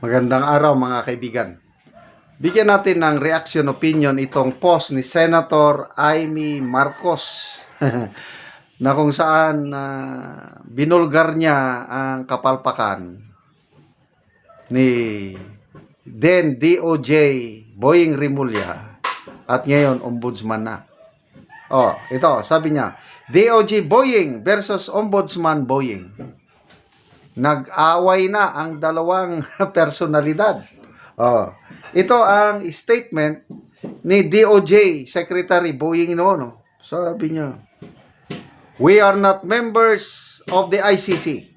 Magandang araw mga kaibigan. Bigyan natin ng reaction opinion itong post ni Senator Amy Marcos na kung saan binulgar niya ang kapalpakan ni then DOJ Boying Rimulya at ngayon ombudsman na. Ito, sabi niya, DOJ Boying versus Ombudsman Boying. Nag-away na ang dalawang personalidad. Ito ang statement ni DOJ Secretary Boying noon. Sabi niya, "We are not members of the ICC.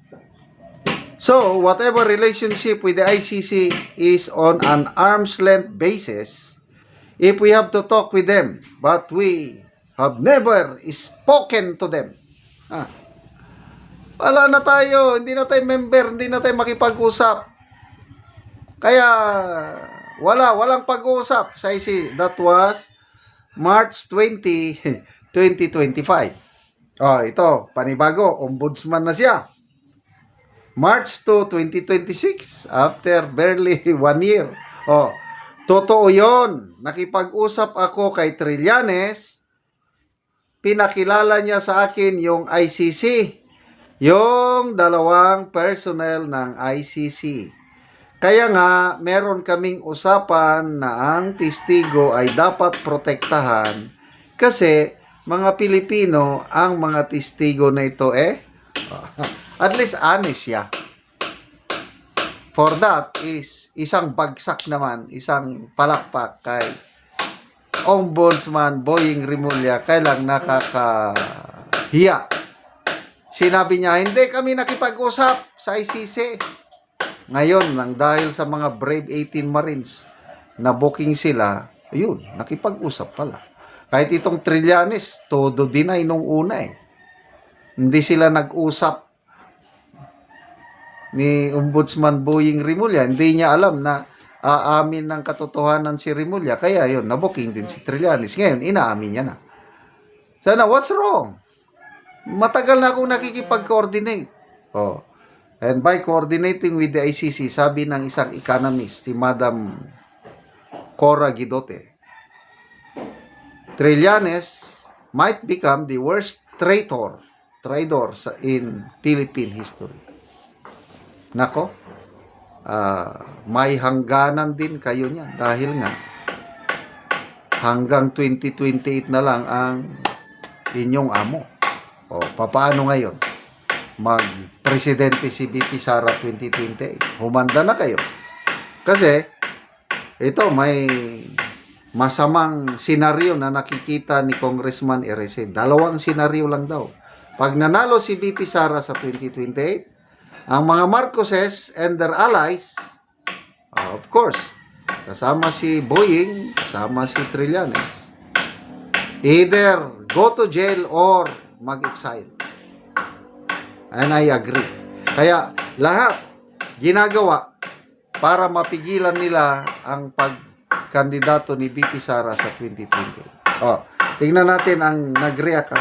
So, whatever relationship with the ICC is on an arm's length basis if we have to talk with them, but we have never spoken to them." Wala na tayo, hindi na tayo member, hindi na tayo makipag-usap. Kaya walang pag-uusap sa ICC. That was March 20, 2025. Ito, panibago, ombudsman na siya. March 2, 2026, after barely 1 year. Totoo yon. Nakipag-usap ako kay Trillanes. Pinakilala niya sa akin yung ICC. Yung dalawang personnel ng ICC. Kaya nga, meron kaming usapan na ang testigo ay dapat protektahan kasi mga Pilipino ang mga testigo na ito at least honest siya. For that is isang bagsak naman, isang palakpak kay Ombudsman Boying Rimulya. Kailang nakakahiya. Sinabi niya, hindi kami nakipag-usap sa ICC. Ngayon, nang dahil sa mga Brave 18 Marines na booking sila, ayun, nakipag-usap pala. Kahit itong Trillanes, todo deny nung una Hindi sila nag-usap ni Ombudsman Boying Rimulya. Hindi niya alam na aamin ng katotohanan si Rimulya. Kaya yun, na-booking din si Trillanes. Ngayon, inaamin niya na. Sana, what's wrong? Matagal na akong nakikipag-coordinate. And by coordinating with the ICC, sabi ng isang economist, si Madam Cora Guidote, Trillanes might become the worst traitor in Philippine history. Nako, may hangganan din kayo niya dahil nga hanggang 2028 na lang ang inyong amo. Paano ngayon? Mag-presidente si BP Sara 2028. Humanda na kayo. Kasi, ito may masamang senaryo na nakikita ni Congressman Erese. Dalawang senaryo lang daw. Pag nanalo si BP Sara sa 2028, ang mga Marcoses and their allies, of course, kasama si Boying, kasama si Trillanes, either go to jail or mag-exile. And I agree. Kaya lahat ginagawa para mapigilan nila ang pagkandidato ni BP Sara sa 2020. Tingnan natin ang nag-react.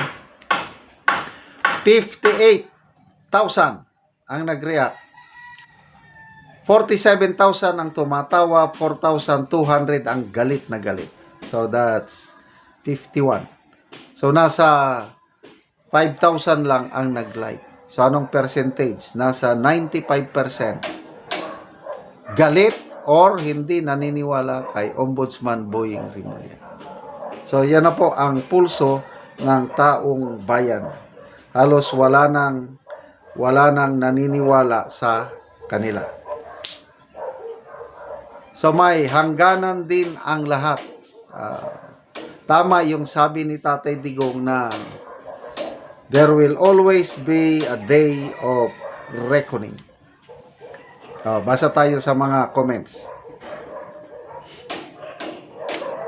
58,000 ang nag-react. 47,000 ang tumatawa, 4,200 ang galit na galit. So that's 51. So nasa 5,000 lang ang nag-like. So anong percentage? Nasa 95% galit or hindi naniniwala kay Ombudsman Boying Rimulya. So yan na po ang pulso ng taong bayan. Halos wala nang naniniwala sa kanila. So may hangganan din ang lahat. Tama yung sabi ni Tatay Digong na there will always be a day of reckoning. Basa tayo sa mga comments.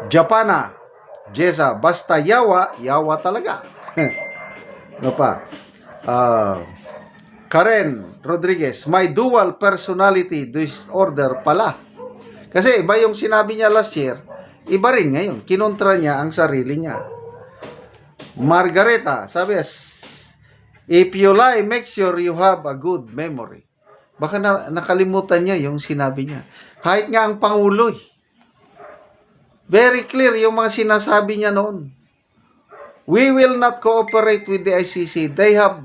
Japana, Jeza, basta yawa talaga. Ano pa? Karen Rodriguez, may dual personality disorder pala. Kasi iba yung sinabi niya last year, iba rin ngayon. Kinontra niya ang sarili niya. Margareta, sabi, if you lie, make sure you have a good memory. Baka nakalimutan niya yung sinabi niya. Kahit nga ang Pangulo, very clear yung mga sinasabi niya noon. We will not cooperate with the ICC. They have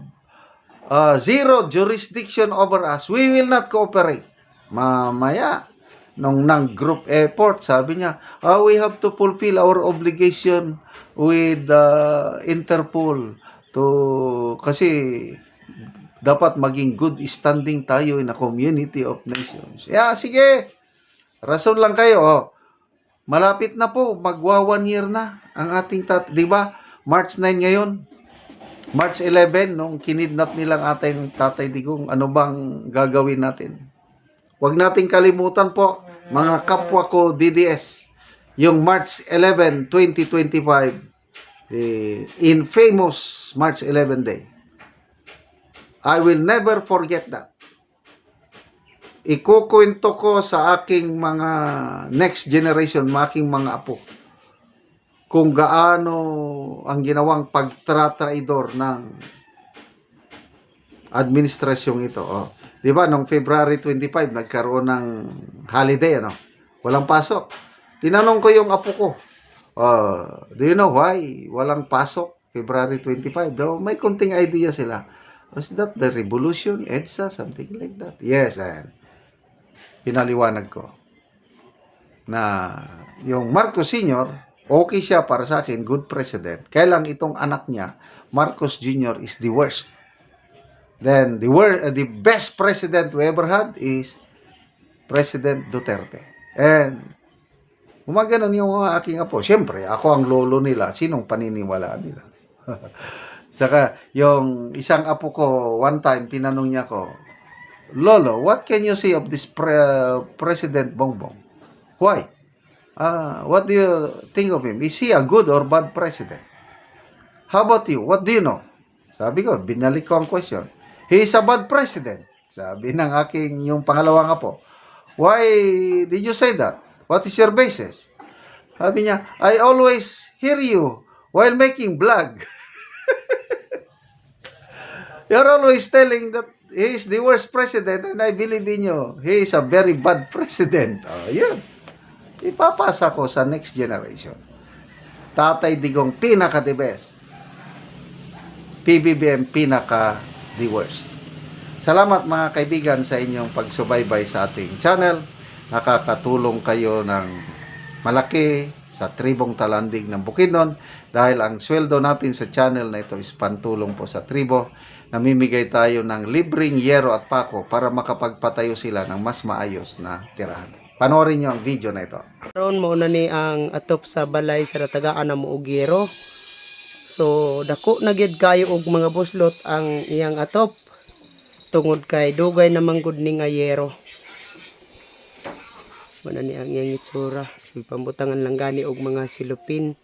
zero jurisdiction over us. We will not cooperate. Mamaya, nung group effort, sabi niya, we have to fulfill our obligation with Interpol kasi dapat maging good standing tayo in a community of nations. Sige. Rason lang kayo. Malapit na po. Magwa 1 year na ang ating di ba? March 9 ngayon. March 11, nung kinidnap nilang ating Tatay Digong, ano bang gagawin natin? Huwag nating kalimutan po, mga kapwa ko DDS, yung March 11, 2025, infamous March 11 day. I will never forget that. Ikukwento ko sa aking mga next generation, aking mga apo, kung gaano ang ginawang pagtratraidor ng administrasyong ito. Di ba, noong February 25, nagkaroon ng holiday, walang pasok. Tinanong ko yung apo ko, do you know why walang pasok February 25? May konting idea sila. Was that the revolution, EDSA, something like that? Yes, and pinaliwanag ko na yung Marcos Sr., okay siya para sa akin, good president. Kaya lang itong anak niya, Marcos Jr. is the worst. Then the best president we ever had is President Duterte. And gumaganon yung mga aking apo. Siyempre, ako ang lolo nila. Sinong paniniwalaan nila? Saka, yung isang apo ko, one time, tinanong niya ko, Lolo, what can you say of this President Bongbong? Why? What do you think of him? Is he a good or bad president? How about you? What do you know? Sabi ko, binalik ko ang question. He is a bad president. Sabi ng aking yung pangalawang apo. Why did you say that? What is your basis? Sabi niya, I always hear you while making vlog. You're always telling that he is the worst president and I believe in you. He is a very bad president. Yun. Ipapasa ko sa next generation. Tatay Digong, pinaka-the best. PBBM, pinaka-the worst. Salamat mga kaibigan sa inyong pagsubaybay sa ating channel. Nakakatulong kayo ng malaki sa tribong Talandig ng Bukidnon dahil ang sweldo natin sa channel na ito is pantulong po sa tribo. Namimigay tayo ng libreng yero at pako para makapagpatayo sila ng mas maayos na tirahan. Panoorin nyo ang video na ito. Karon mo na ni ang atop sa balay sa tagaan na mo og yero. So dako na gyud kayo og mga buslot ang iyang atop tungod kay dugay na manggod ni nga yero. Mo na ni ang iyang itsura. So pambutangan lang gani og mga silupin.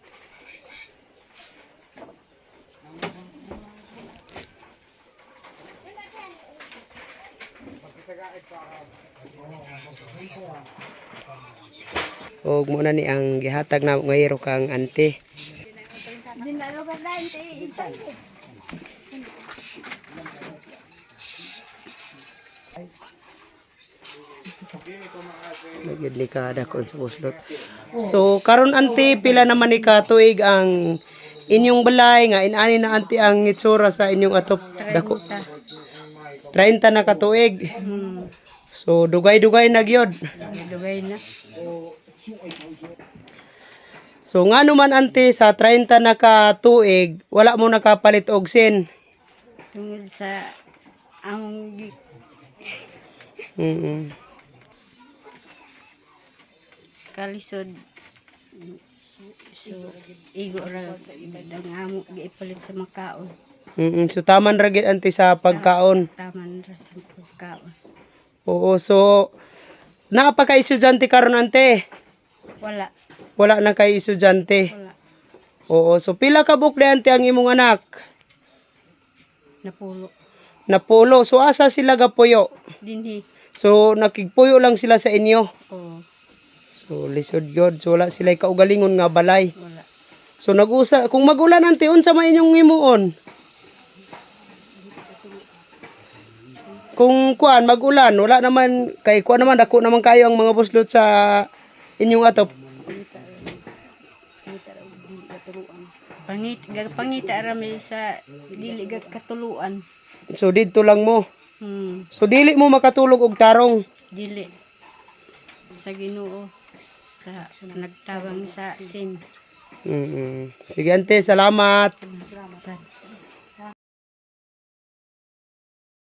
Og mo na ni ang gihatag na ngayero kang ante. Nagyud ni kada kon sa buslot. So karon ante pila naman ni ka tuig ang inyong balay nga inani na ante ang itsura sa inyong atop dako. 30 na ka tuig. So dugay-dugay na gyud. Dugay na. So nga naman ante sa 30 na ka tuig, wala mo nakapalit og sin. Tungod sa ang kalisod. So igo ra dangamo giipalit sa makaon. So taman ra gid ante sa pagkaon. Taman ra sa pagkaon. Oo, so naa pa kay estudyante karon ante? Wala. Wala na kay estudyante. Wala. Oo, so pila ka bukle ante ang imong anak? Napulo. Napulo. So asa sila gapuyo? Dinhi. So nakigpuyo lang sila sa inyo. Oh, So lisod gyud. So wala sila kaugalingon nga balay. wala. So nag-usa kung magulan ante unsa man inyong himuon? kung kuan mag-ulan, wala naman kay kuan naman dako naman kayo ang mga buslot sa inyong atop. Pangita rami sa dili gag katuluan. So didto lang mo. Hmm, So dili mo makatulog og tarong. dili sa Ginoo sa nagtawang sa sin. Sige ante, salamat. Sa